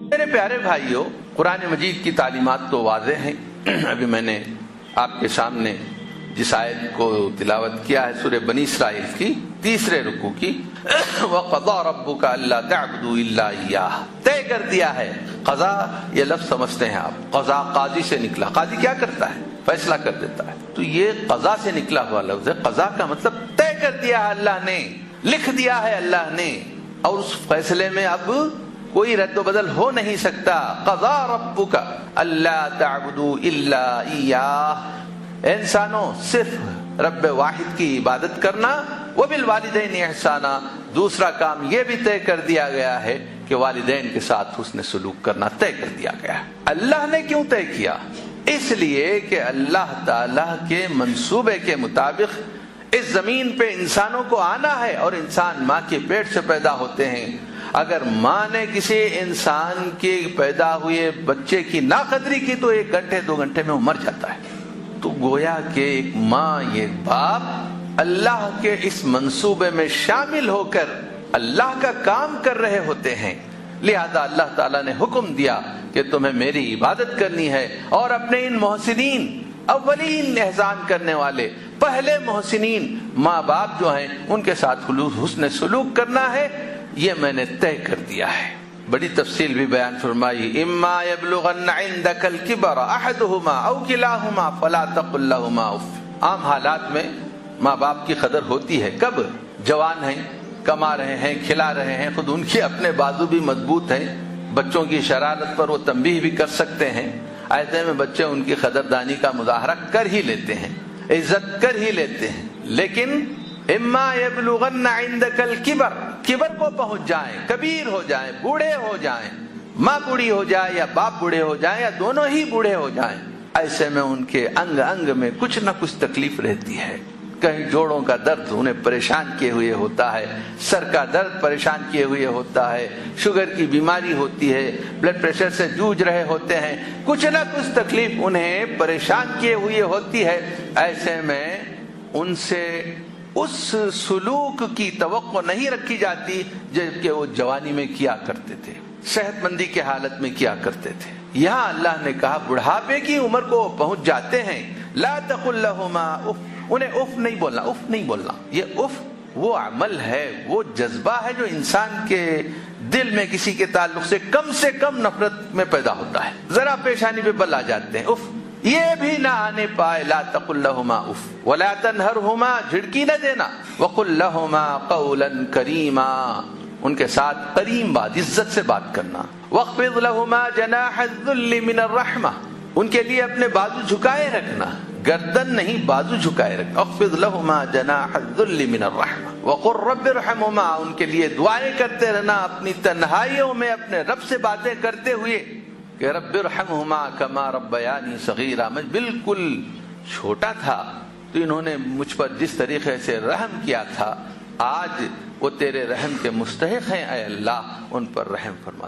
میرے پیارے بھائیوں، قرآن مجید کی تعلیمات تو واضح ہیں۔ ابھی میں نے آپ کے سامنے جس آیت کو تلاوت کیا ہے سورہ بنی اسرائیل کی تیسرے رکوع کی، وَقَضَى رَبُّكَ أَلَّا تَعْبُدُوا إِلَّا إِيَّاهُ، طے کر دیا ہے۔ قضا یہ لفظ سمجھتے ہیں آپ، قضا قاضی سے نکلا۔ قاضی کیا کرتا ہے؟ فیصلہ کر دیتا ہے۔ تو یہ قضا سے نکلا ہوا لفظ ہے۔ قضا کا مطلب طے کر دیا ہے اللہ نے، لکھ دیا ہے اللہ نے، اور اس فیصلے میں اب کوئی رد و بدل ہو نہیں سکتا۔ قضا ربک الا تعبدوا الا ایاہ، انسانوں صرف رب واحد کی عبادت کرنا، وبالوالدین احسانا، دوسرا کام یہ بھی طے کر دیا گیا ہے کہ والدین کے ساتھ حسن سلوک کرنا طے کر دیا گیا ہے۔ اللہ نے کیوں طے کیا؟ اس لیے کہ اللہ تعالی کے منصوبے کے مطابق اس زمین پہ انسانوں کو آنا ہے، اور انسان ماں کے پیٹ سے پیدا ہوتے ہیں۔ اگر ماں نے کسی انسان کے پیدا ہوئے بچے کی ناقدری کی تو 1 گھنٹے 2 گھنٹے میں وہ مر جاتا ہے۔ تو گویا کہ ایک ماں، ایک باپ اللہ کے اس منصوبے میں شامل ہو کر اللہ کا کام کر رہے ہوتے ہیں۔ لہذا اللہ تعالیٰ نے حکم دیا کہ تمہیں میری عبادت کرنی ہے، اور اپنے ان محسنین، اولین احسان کرنے والے، پہلے محسنین ماں باپ جو ہیں ان کے ساتھ حسن سلوک کرنا ہے، یہ میں نے طے کر دیا ہے۔ بڑی تفصیل بھی بیان فرمائی، اما یبلغن عندک الکبر احدہما او کلاہما فلا تقل لہما اف۔ عام حالات میں ماں باپ کی قدر ہوتی ہے، کب؟ جوان ہیں، کما رہے ہیں، کھلا رہے ہیں، خود ان کے اپنے بازو بھی مضبوط ہیں، بچوں کی شرارت پر وہ تنبیہ بھی کر سکتے ہیں، ایسے میں بچے ان کی قدردانی کا مظاہرہ کر ہی لیتے ہیں، عزت کر ہی لیتے ہیں۔ لیکن اما یبلغن عندک الکبر، کبر کو پہنچ جائیں، کبیر ہو جائیں، بوڑھے ہو جائیں، ماں بوڑھی ہو جائے یا باپ بوڑھے ہو جائیں یا دونوں ہی بوڑھے ہو جائیں، ایسے میں ان کے انگ انگ میں کچھ نہ کچھ تکلیف رہتی ہے۔ کہیں جوڑوں کا درد انہیں پریشان کیے ہوئے ہوتا ہے، سر کا درد پریشان کیے ہوئے ہوتا ہے، شوگر کی بیماری ہوتی ہے، بلڈ پریشر سے جوجھ رہے ہوتے ہیں، کچھ نہ کچھ تکلیف انہیں پریشان کیے ہوئے ہوتی ہے۔ ایسے میں ان سے اس سلوک کی توقع نہیں رکھی جاتی جب کہ وہ جوانی میں کیا کرتے تھے، صحت مندی کے حالت میں کیا کرتے تھے۔ یہاں اللہ نے کہا بڑھاپے کی عمر کو پہنچ جاتے ہیں، لا تقل لہما اف، انہیں اف نہیں بولنا، اف نہیں بولنا۔ یہ اف وہ عمل ہے، وہ جذبہ ہے جو انسان کے دل میں کسی کے تعلق سے کم نفرت میں پیدا ہوتا ہے، ذرا پیشانی پہ بل آ جاتے ہیں، اف یہ بھی نہ آنے پائے۔ لا تقل لہما اف ولا تنہرہما، جھڑکی نہ دینا، وقل لہما قولا کریما، ان کے ساتھ کریم بات، عزت سے بات کرنا۔ واخفض لہما جناح الذل من الرحمہ، ان کے لیے اپنے بازو جھکائے رکھنا، گردن نہیں بازو جھکائے رکھنا۔ اخفض لہما جناح الذل من الرحمہ وقل رب ارحمہما، ان کے لیے دعائیں کرتے رہنا اپنی تنہائیوں میں اپنے رب سے باتیں کرتے ہوئے کہ رب ارحمہما کما ربیانی صغیرا، میں بالکل چھوٹا تھا تو انہوں نے مجھ پر جس طریقے سے رحم کیا تھا، آج وہ تیرے رحم کے مستحق ہیں، اے اللہ ان پر رحم فرما۔